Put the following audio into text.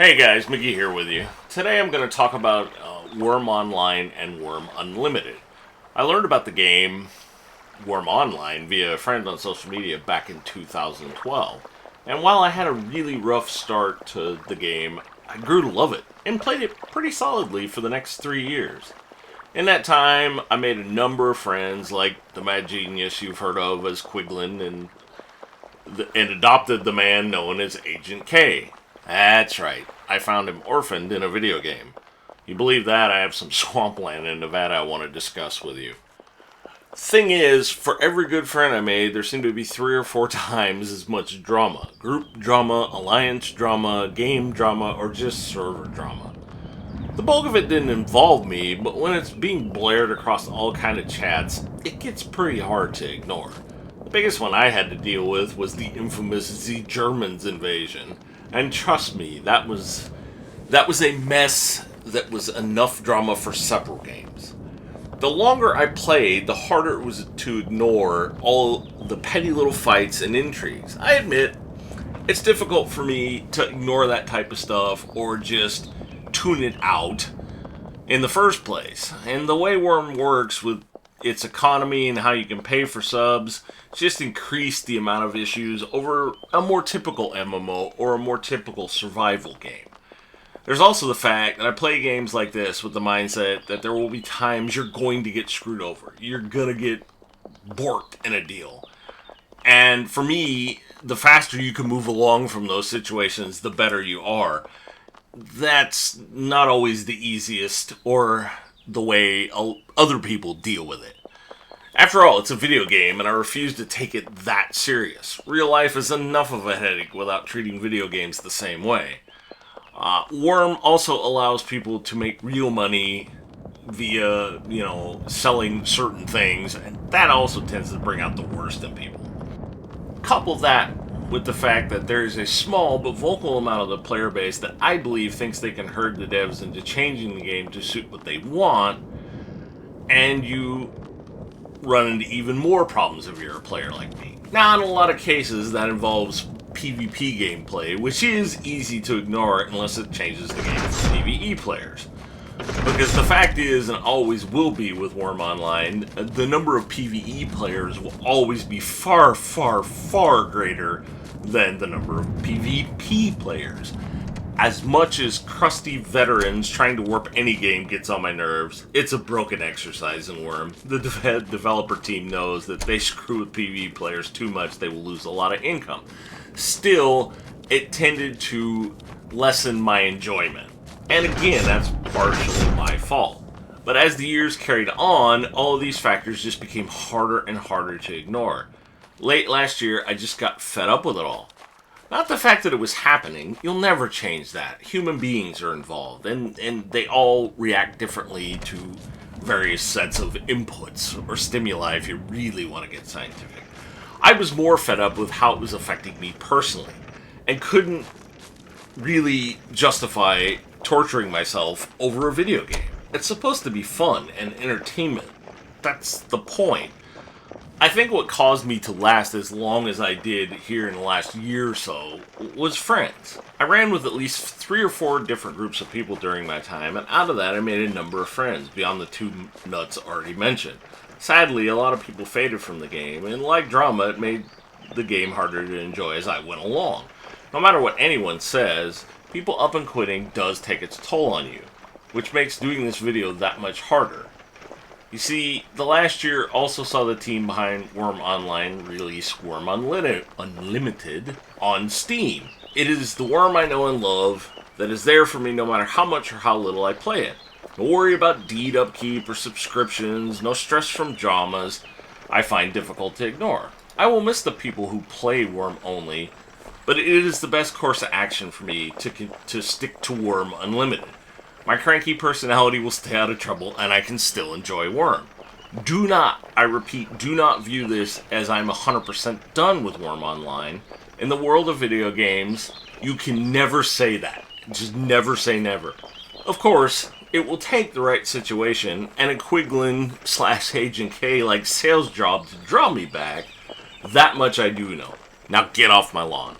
Hey guys, Mickey here with you. Today I'm going to talk about Wurm Online and Wurm Unlimited. I learned about the game Wurm Online via a friend on social media back in 2012. And while I had a really rough start to the game, I grew to love it and played it pretty solidly for the next 3 years. In that time, I made a number of friends like the mad genius you've heard of as Quiglin and adopted the man known as Agent K. That's right, I found him orphaned in a video game. You believe that? I have some swampland in Nevada I want to discuss with you. Thing is, for every good friend I made, there seemed to be 3 or 4 times as much drama. Group drama, alliance drama, game drama, or just server drama. The bulk of it didn't involve me, but when it's being blared across all kind of chats, it gets pretty hard to ignore. The biggest one I had to deal with was the infamous Z Germans invasion. And trust me, that was a mess that was enough drama for several games. The longer I played, the harder it was to ignore all the petty little fights and intrigues. I admit, it's difficult for me to ignore that type of stuff or just tune it out in the first place. And the way Wurm works with its economy and how you can pay for subs just increased the amount of issues over a more typical MMO or a more typical survival game. There's also the fact that I play games like this with the mindset that there will be times you're going to get screwed over. You're gonna get borked in a deal. And for me, the faster you can move along from those situations, the better you are. That's not always the easiest or the way other people deal with it. After all, it's a video game, and I refuse to take it that serious. Real life is enough of a headache without treating video games the same way. Wurm also allows people to make real money via, selling certain things, and that also tends to bring out the worst in people. Couple that with the fact that there is a small but vocal amount of the player base that I believe thinks they can herd the devs into changing the game to suit what they want, and you run into even more problems if you're a player like me. Now, in a lot of cases, that involves PvP gameplay, which is easy to ignore unless it changes the game for PvE players. Because the fact is, and always will be with Wurm Online, the number of PvE players will always be far, far, far greater than the number of PvP players. As much as crusty veterans trying to warp any game gets on my nerves, it's a broken exercise in Wurm. The developer team knows that if they screw with PvE players too much, they will lose a lot of income. Still, it tended to lessen my enjoyment. And again, that's partially my fault. But as the years carried on, all of these factors just became harder and harder to ignore. Late last year, I just got fed up with it all. Not the fact that it was happening, you'll never change that. Human beings are involved, and they all react differently to various sets of inputs or stimuli if you really want to get scientific. I was more fed up with how it was affecting me personally, and couldn't really justify torturing myself over a video game. It's supposed to be fun and entertainment. That's the point. I think what caused me to last as long as I did here in the last year or so was friends. I ran with at least 3 or 4 different groups of people during my time, and out of that I made a number of friends, beyond the 2 nuts already mentioned. Sadly, a lot of people faded from the game, and like drama, it made the game harder to enjoy as I went along. No matter what anyone says, people up and quitting does take its toll on you, which makes doing this video that much harder. You see, the last year also saw the team behind Wurm Online release Wurm Unlimited on Steam. It is the Wurm I know and love that is there for me no matter how much or how little I play it. No worry about deed upkeep or subscriptions, no stress from dramas I find difficult to ignore. I will miss the people who play Wurm only, but it is the best course of action for me to stick to Wurm Unlimited. My cranky personality will stay out of trouble, and I can still enjoy Wurm. Do not, I repeat, do not view this as I'm 100% done with Wurm Online. In the world of video games, you can never say that. Just never say never. Of course, it will take the right situation and a Quiglin/Agent K like sales job to draw me back. That much I do know. Now get off my lawn.